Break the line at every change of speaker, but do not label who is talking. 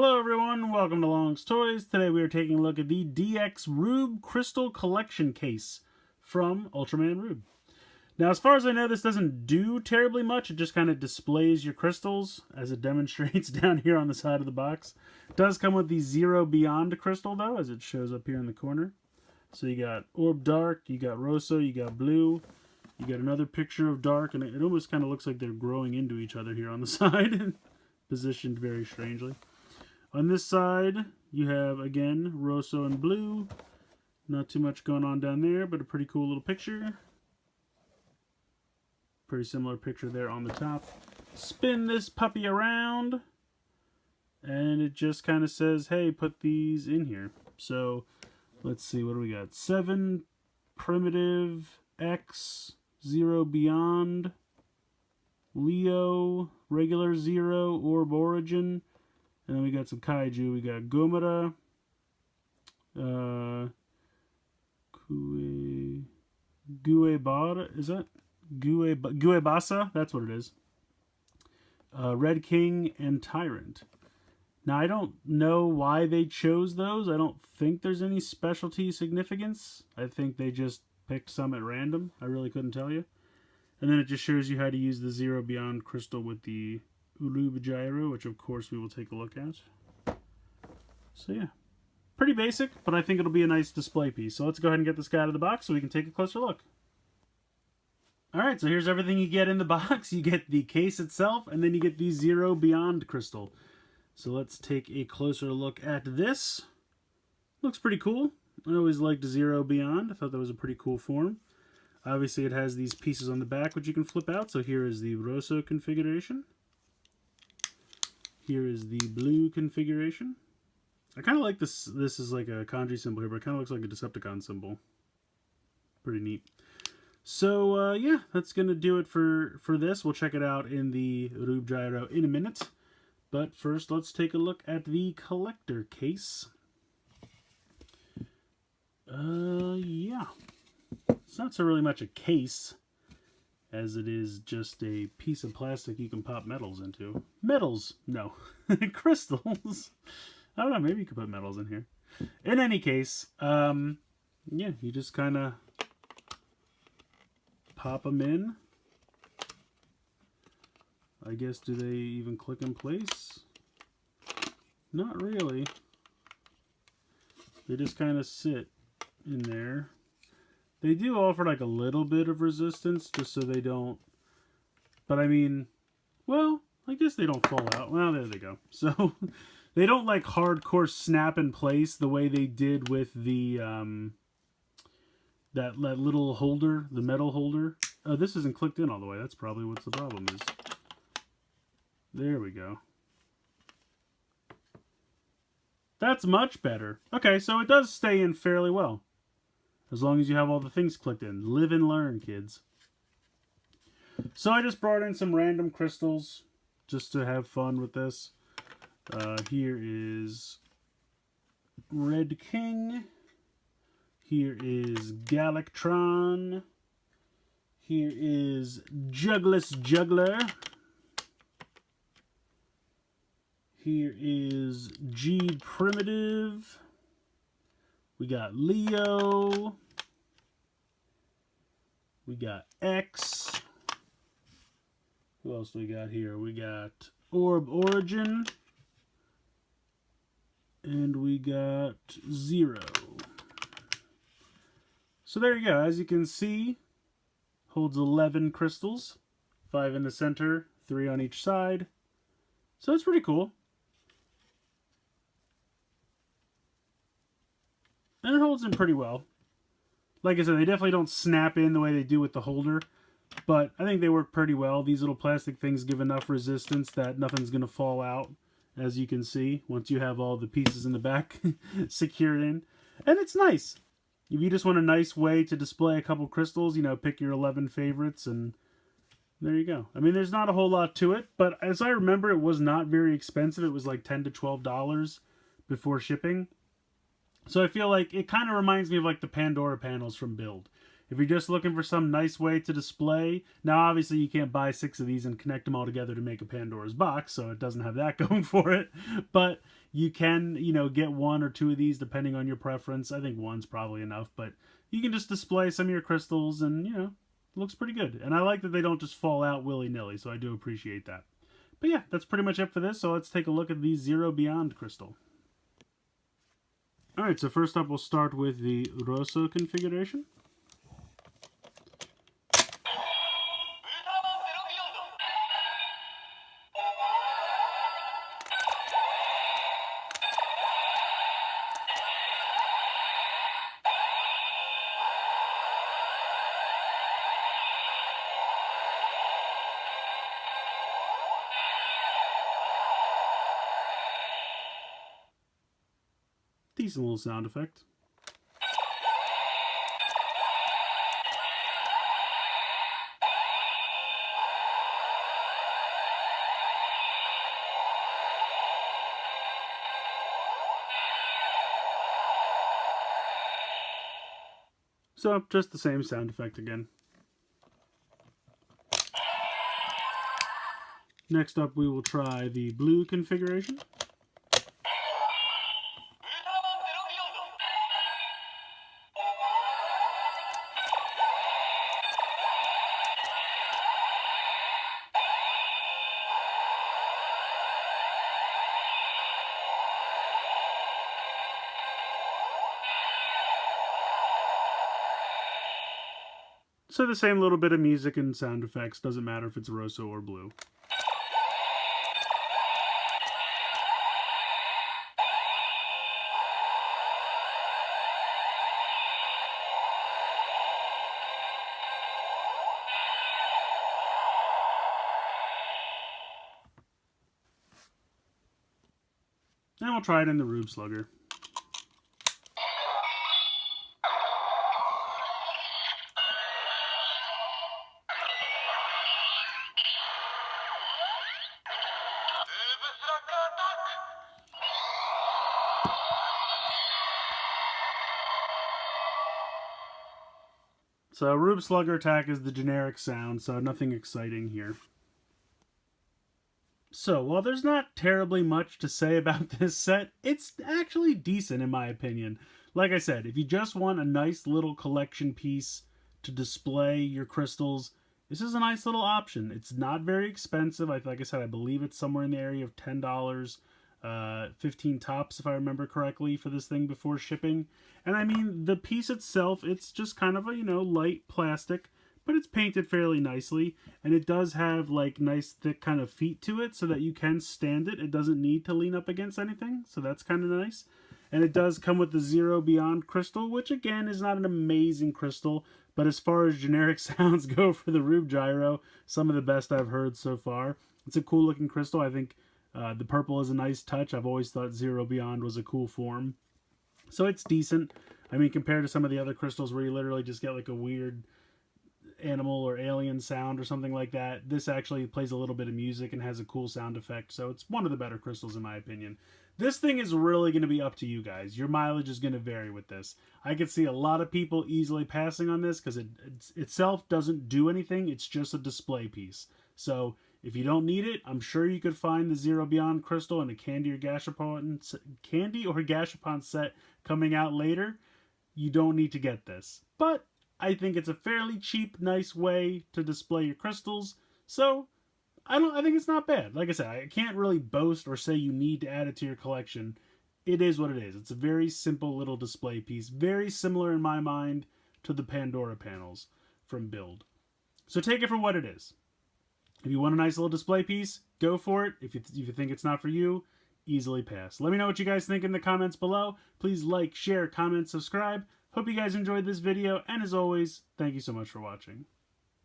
Hello everyone, welcome to Long's Toys. Today we are taking a look at the DX Rube Crystal Collection Case from Ultraman Rube. Now as far as I know, this doesn't do terribly much. It just kind of displays your crystals as it demonstrates down here on the side of the box. It does come with the Zero Beyond crystal though, as it shows up here in the corner. So you got Orb Dark, you got Rosso, you got Blue, you got another picture of Dark, and it almost kind of looks like they're growing into each other here on the side, positioned very strangely. On this side, you have, again, Rosso and Blue. Not too much going on down there, but a pretty cool little picture. Pretty similar picture there on the top. Spin this puppy around, and it just kind of says, hey, put these in here. So, let's see, what do we got? 7, Primitive, X, Zero Beyond, Leo, Regular Zero, Orb Origin. And then we got some kaiju. We got Gomera, Guebara, is that? Guebasa, that's what it is. Red King and Tyrant. Now, I don't know why they chose those. I don't think there's any specialty significance. I think they just picked some at random. I really couldn't tell you. And then it just shows you how to use the Zero Beyond crystal with the Rube gyro, which of course we will take a look at. So yeah, pretty basic, but I think it'll be a nice display piece. So let's go ahead and get this guy out of the box so we can take a closer look. Alright, so here's everything you get in the box. You get the case itself, and then you get the Zero Beyond crystal. So let's take a closer look at this. Looks pretty cool. I always liked Zero Beyond. I thought that was a pretty cool form. Obviously it has these pieces on the back which you can flip out. So here is the Rosso configuration. Here is the Blue configuration. I kind of like this. This is like a kanji symbol here, but it kind of looks like a Decepticon symbol. Pretty neat. So yeah, that's gonna do it for this. We'll check it out in the Rube gyro in a minute. But first, let's take a look at the collector case. Yeah, it's not so really much a case, as it is just a piece of plastic you can pop metals into. Metals? No. Crystals. I don't know, maybe you could put metals in here. In any case, yeah, you just kind of pop them in. I guess, do they even click in place? Not really. They just kind of sit in there. They do offer like a little bit of resistance just so they don't, but I mean, well, I guess they don't fall out. Well, there they go. So they don't like hardcore snap in place the way they did with the that little holder, the metal holder. Oh, this isn't clicked in all the way. That's probably what the problem is. There we go. That's much better. Okay, so it does stay in fairly well. As long as you have all the things clicked in. Live and learn, kids. So I just brought in some random crystals just to have fun with this. Here is Red King. Here is Galactron. Here is Jugless Juggler. Here is G Primitive. We got Leo. We got X. Who else do we got here? We got Orb Origin. And we got Zero. So there you go. As you can see, holds 11 crystals. 5 in the center, 3 on each side. So it's pretty cool. And it holds in pretty well. Like I said, they definitely don't snap in the way they do with the holder. But I think they work pretty well. These little plastic things give enough resistance that nothing's going to fall out. As you can see, once you have all the pieces in the back secured in. And it's nice. If you just want a nice way to display a couple crystals, you know, pick your 11 favorites and there you go. I mean, there's not a whole lot to it. But as I remember, it was not very expensive. It was like $10 to $12 before shipping. So I feel like it kind of reminds me of like the Pandora panels from Build. If you're just looking for some nice way to display, now obviously you can't buy 6 of these and connect them all together to make a Pandora's box, so it doesn't have that going for it. But you can, you know, get 1 or 2 of these depending on your preference. I think 1's probably enough, but you can just display some of your crystals and, you know, it looks pretty good. And I like that they don't just fall out willy-nilly, so I do appreciate that. But yeah, that's pretty much it for this, so let's take a look at the Zero Beyond crystal. Alright, so first up we'll start with the Rosso configuration. Decent little sound effect. So, just the same sound effect again. Next up, we will try the blue configuration. So the same little bit of music and sound effects, doesn't matter if it's Rosso or blue. And we'll try it in the Rube Slugger. So Rube Slugger attack is the generic sound, so nothing exciting here. So while there's not terribly much to say about this set, it's actually decent in my opinion. Like I said, if you just want a nice little collection piece to display your crystals, this is a nice little option. It's not very expensive. Like I said, I believe it's somewhere in the area of $10. 15 tops if I remember correctly for this thing before shipping. And I mean, the piece itself, it's just kind of a, you know, light plastic, but it's painted fairly nicely, and it does have like nice thick kind of feet to it so that you can stand it. It doesn't need to lean up against anything, so that's kind of nice. And it does come with the Zero Beyond crystal, which again is not an amazing crystal, but as far as generic sounds go for the Rube Gyro, some of the best I've heard so far. It's a cool looking crystal. I think the purple is a nice touch. I've always thought Zero Beyond was a cool form. So it's decent. I mean, compared to some of the other crystals where you literally just get like a weird animal or alien sound or something like that, this actually plays a little bit of music and has a cool sound effect. So it's one of the better crystals in my opinion. This thing is really going to be up to you guys. Your mileage is going to vary with this. I could see a lot of people easily passing on this because it itself doesn't do anything. It's just a display piece. So if you don't need it, I'm sure you could find the Zero Beyond crystal in a Candy or Gashapon set coming out later. You don't need to get this. But I think it's a fairly cheap, nice way to display your crystals. So I think it's not bad. Like I said, I can't really boast or say you need to add it to your collection. It is what it is. It's a very simple little display piece. Very similar in my mind to the Pandora panels from Build. So take it for what it is. If you want a nice little display piece, go for it. If you think it's not for you, easily pass. Let me know what you guys think in the comments below. Please like, share, comment, subscribe. Hope you guys enjoyed this video, and as always, thank you so much for watching.